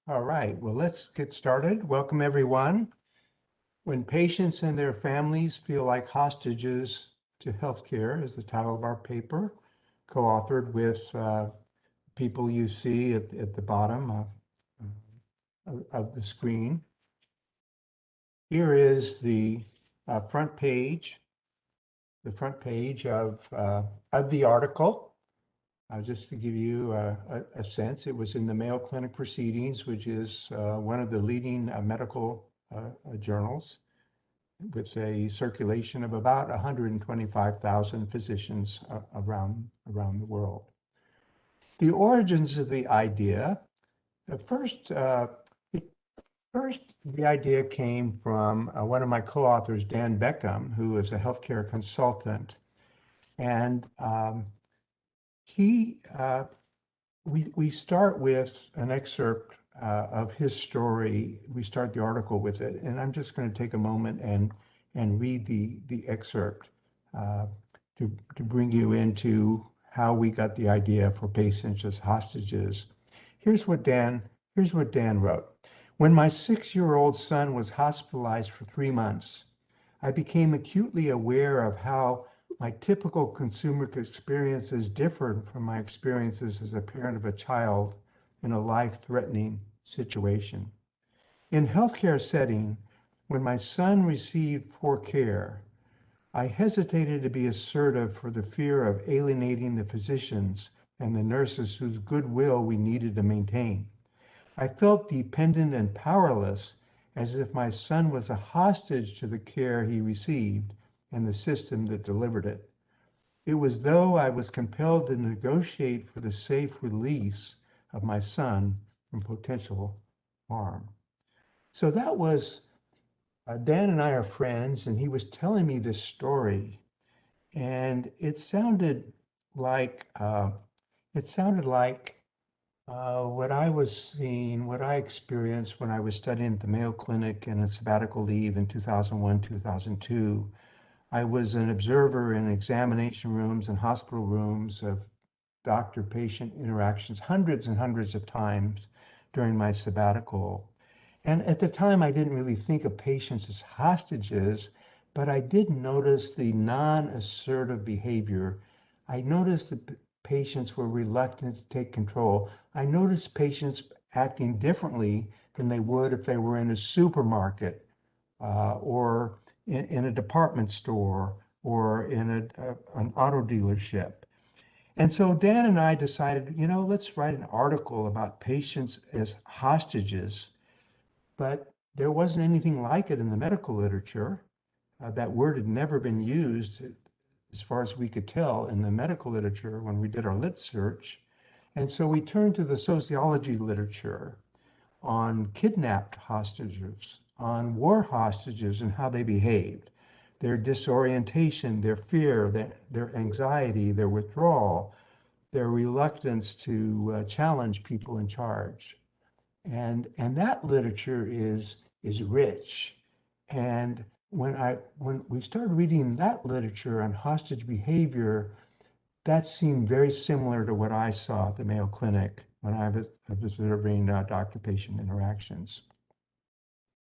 All right, well, let's get started. Welcome, everyone. When patients and their families feel like hostages to healthcare is the title of our paper, co-authored with people you see at the bottom of the screen. Here is the front page, of the article. Just to give you a sense, it was in the Mayo Clinic Proceedings, which is one of the leading medical journals, with a circulation of about 125,000 physicians around the world. The origins of the idea, first, the idea came from one of my co-authors, Dan Beckham, who is a healthcare consultant, and we start with an excerpt of his story. We start the article with it, and I'm just going to take a moment and read the excerpt to bring you into how we got the idea for patients as hostages. Here's what Dan wrote. When my 6-year-old son was hospitalized for 3 months, I became acutely aware of how my typical consumer experiences differed from my experiences as a parent of a child in a life-threatening situation. In healthcare setting, when my son received poor care, I hesitated to be assertive for the fear of alienating the physicians and the nurses whose goodwill we needed to maintain. I felt dependent and powerless, as if my son was a hostage to the care he received and the system that delivered it. It was though I was compelled to negotiate for the safe release of my son from potential harm. So that was, Dan and I are friends, and he was telling me this story, and it sounded like what I was seeing, what I experienced when I was studying at the Mayo Clinic in a sabbatical leave in 2001, 2002. I was an observer in examination rooms and hospital rooms of doctor-patient interactions hundreds and hundreds of times during my sabbatical. And at the time, I didn't really think of patients as hostages, but I did notice the non-assertive behavior. I noticed that patients were reluctant to take control. I noticed patients acting differently than they would if they were in a supermarket or in a department store or in an auto dealership. And so Dan and I decided, let's write an article about patients as hostages, but there wasn't anything like it in the medical literature. That word had never been used, as far as we could tell, in the medical literature when we did our lit search. And so we turned to the sociology literature on kidnapped hostages, on war hostages and how they behaved, their disorientation, their fear, their anxiety, their withdrawal, their reluctance to challenge people in charge. And that literature is rich. And when we started reading that literature on hostage behavior, that seemed very similar to what I saw at the Mayo Clinic when I was observing doctor-patient interactions.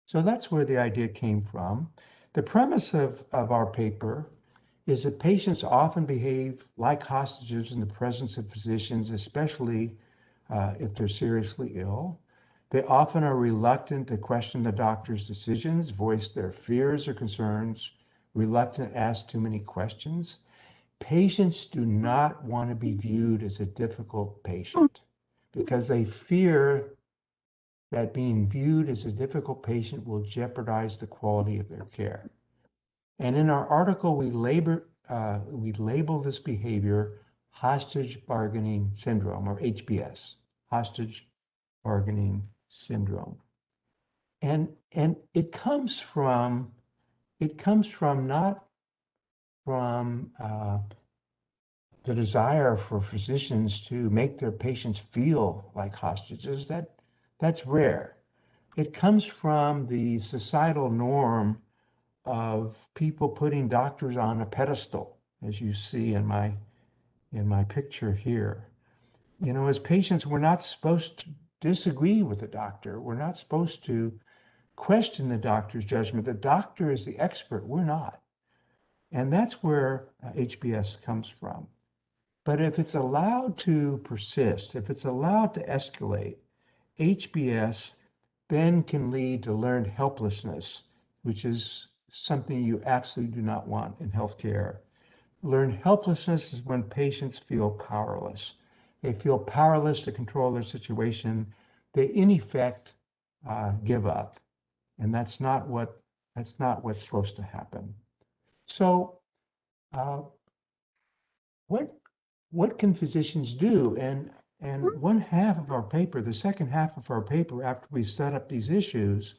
So that's where the idea came from. The premise of our paper is that patients often behave like hostages in the presence of physicians, especially if they're seriously ill. They often are reluctant to question the doctor's decisions, voice their fears or concerns, reluctant to ask too many questions. Patients do not want to be viewed as a difficult patient because they fear that being viewed as a difficult patient will jeopardize the quality of their care. And in our article, we label this behavior hostage bargaining syndrome, or HBS, hostage bargaining syndrome. And it comes from not from the desire for physicians to make their patients feel like hostages. That's rare. It comes from the societal norm of people putting doctors on a pedestal, as you see in my picture here. As patients, we're not supposed disagree with the doctor. We're not supposed to question the doctor's judgment. The doctor is the expert. We're not. And that's where HBS comes from. But if it's allowed to persist, if it's allowed to escalate, HBS then can lead to learned helplessness, which is something you absolutely do not want in healthcare. Learned helplessness is when patients feel powerless. They feel powerless to control their situation. They, in effect, give up, and that's not what's supposed to happen. So, uh, what can physicians do? And one half of our paper, the second half of our paper, after we set up these issues,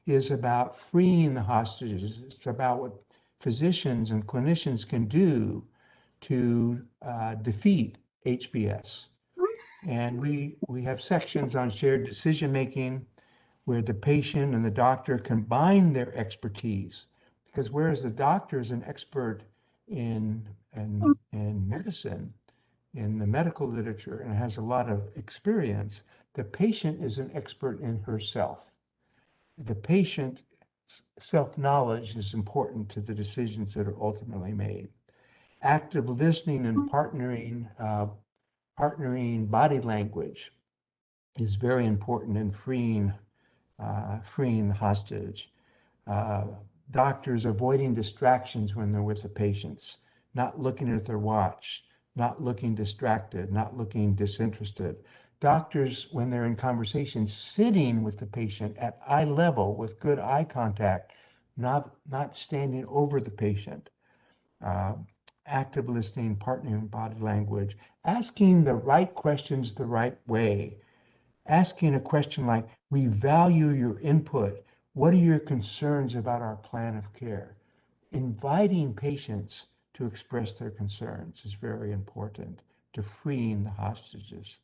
is about freeing the hostages. It's about what physicians and clinicians can do to defeat HBS. And we have sections on shared decision making where the patient and the doctor combine their expertise. Because whereas the doctor is an expert in medicine, in the medical literature, and has a lot of experience, the patient is an expert in herself. The patient's self-knowledge is important to the decisions that are ultimately made. Active listening and partnering body language is very important in freeing the hostage. Uh, Doctors avoiding distractions when they're with the patients, not looking at their watch, not looking distracted, not looking disinterested. Doctors, when they're in conversation, sitting with the patient at eye level with good eye contact, not standing over the patient. Uh, Active listening, partnering body language, asking the right questions the right way. Asking a question like, we value your input. What are your concerns about our plan of care? Inviting patients to express their concerns is very important to freeing the hostages.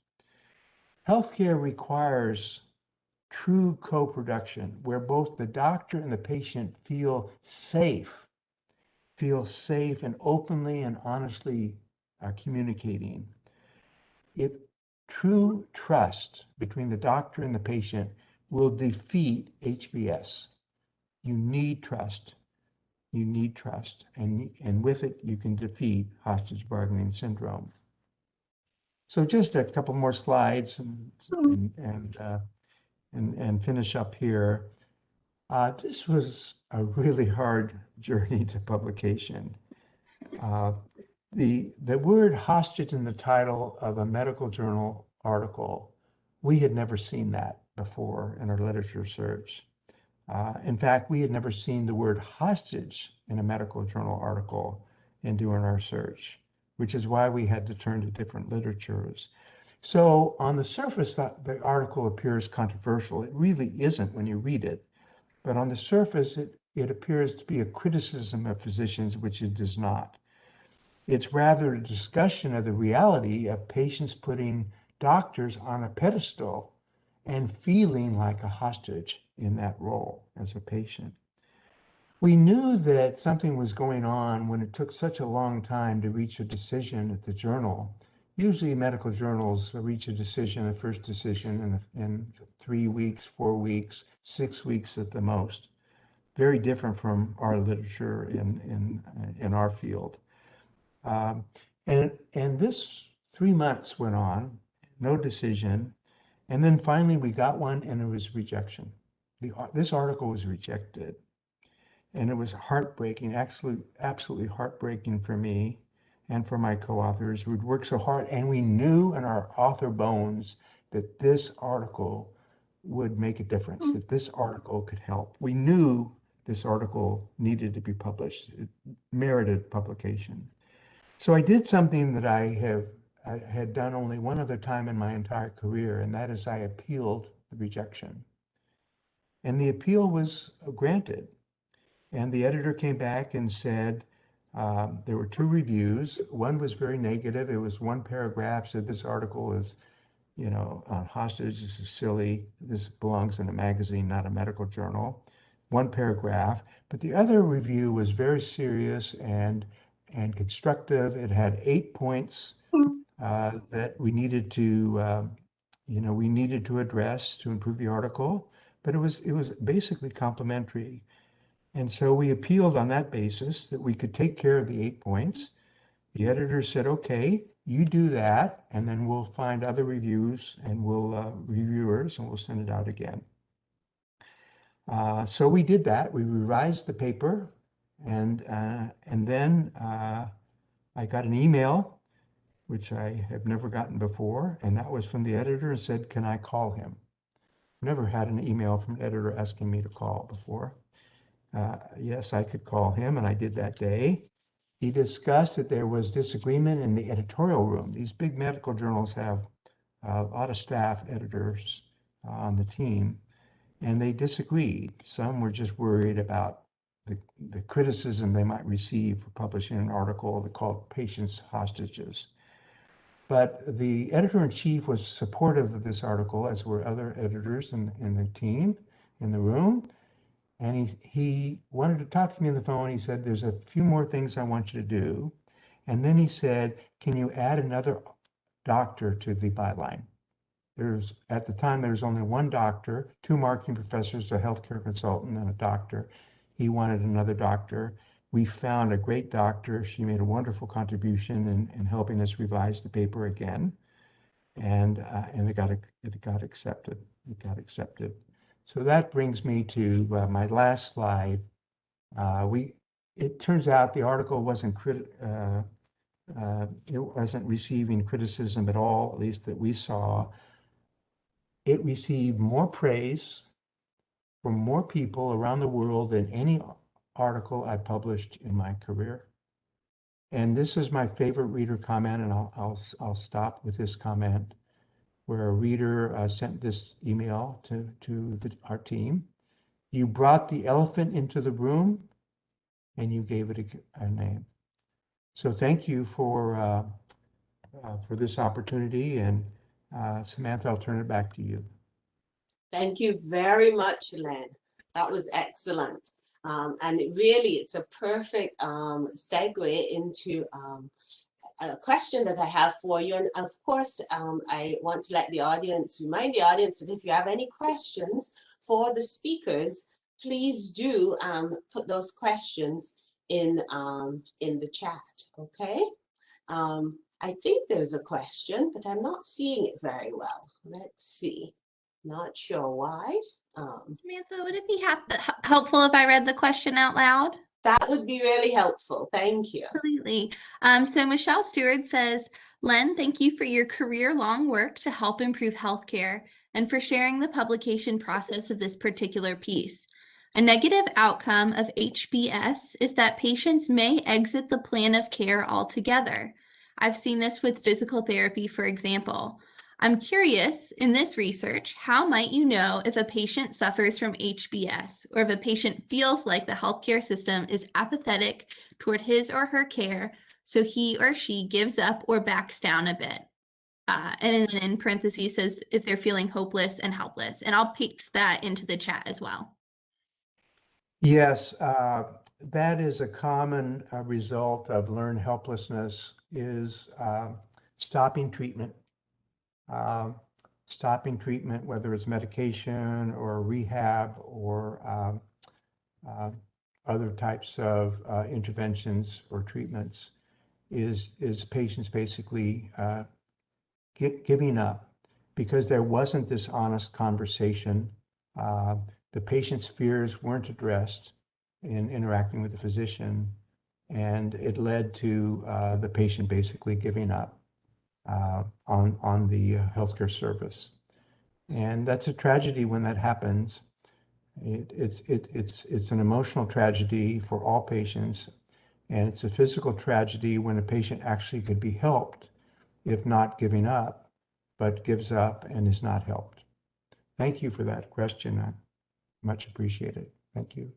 Healthcare requires true co-production where both the doctor and the patient feel safe and openly and honestly communicating. If true trust between the doctor and the patient will defeat HBS. You need trust. You need trust. And with it, you can defeat hostage bargaining syndrome. So just a couple more slides and finish up here. This was a really hard journey to publication. The word hostage in the title of a medical journal article, we had never seen that before in our literature search. In fact, we had never seen the word hostage in a medical journal article in doing our search, which is why we had to turn to different literatures. So on the surface, the article appears controversial. It really isn't when you read it. But on the surface, it appears to be a criticism of physicians, which it does not. It's rather a discussion of the reality of patients putting doctors on a pedestal and feeling like a hostage in that role as a patient. We knew that something was going on when it took such a long time to reach a decision at the journal. Usually medical journals reach a decision, a first decision in 3 weeks, 4 weeks, 6 weeks at the most. Very different from our literature in our field. And this 3 months went on, no decision. And then finally we got one and it was rejection. This article was rejected. And it was heartbreaking, absolutely heartbreaking for me and for my co-authors who'd worked so hard. And we knew in our author bones that this article would make a difference, that this article could help. We knew this article needed to be published. It merited publication. So I did something that I had done only one other time in my entire career, and that is I appealed the rejection. And the appeal was granted. And the editor came back and said, there were 2 reviews. One was very negative. It was 1 paragraph, said this article is, on hostage, this is silly. This belongs in a magazine, not a medical journal. 1 paragraph. But the other review was very serious and constructive. It had 8 points that we needed to we needed to address to improve the article, but it was basically complimentary. And so we appealed on that basis that we could take care of the 8 points. The editor said, okay, you do that, and then we'll find other reviews and reviewers, and we'll send it out again. So we did that. We revised the paper, and then I got an email, which I have never gotten before, and that was from the editor and said, can I call him? Never had an email from an editor asking me to call before. Yes, I could call him, and I did that day. He discussed that there was disagreement in the editorial room. These big medical journals have a lot of staff editors on the team, and they disagreed. Some were just worried about the criticism they might receive for publishing an article they called patients hostages. But the editor-in-chief was supportive of this article, as were other editors in the team, in the room. And he wanted to talk to me on the phone. He said, there's a few more things I want you to do. And then he said, can you add another doctor to the byline? At the time, there was only one doctor, 2 marketing professors, a healthcare consultant, and a doctor. He wanted another doctor. We found a great doctor. She made a wonderful contribution in helping us revise the paper again. And it got accepted. It got accepted. So that brings me to my last slide. It turns out the article wasn't receiving criticism at all, at least that we saw. It received more praise from more people around the world than any article I published in my career. And this is my favorite reader comment, and I'll stop with this comment, where a reader sent this email to our team. You brought the elephant into the room, and you gave it a name. So thank you for this opportunity, and Samantha, I'll turn it back to you. Thank you very much, Len. That was excellent. And it's a perfect segue into a question that I have for you. And of course, I want to remind the audience that if you have any questions for the speakers, please do put those questions in the chat, okay? I think there's a question, but I'm not seeing it very well. Let's see. Not sure why. Samantha, would it be helpful if I read the question out loud? That would be really helpful. Thank you. Absolutely. So Michelle Stewart says, Len, thank you for your career-long work to help improve healthcare and for sharing the publication process of this particular piece. A negative outcome of HBS is that patients may exit the plan of care altogether. I've seen this with physical therapy, for example. I'm curious, in this research, how might you know if a patient suffers from HBS or if a patient feels like the healthcare system is apathetic toward his or her care, so he or she gives up or backs down a bit? And then in parentheses says if they're feeling hopeless and helpless. And I'll paste that into the chat as well. Yes, that is a common result of learned helplessness, is stopping treatment. Whether it's medication or rehab or other types of interventions or treatments, is patients basically giving up because there wasn't this honest conversation. The patient's fears weren't addressed in interacting with the physician, and it led to the patient basically giving up on the healthcare service. And that's a tragedy when that happens. It's an emotional tragedy for all patients, and it's a physical tragedy when a patient actually could be helped, if not giving up, but gives up and is not helped. Thank you for that question. I much appreciate it. Thank you.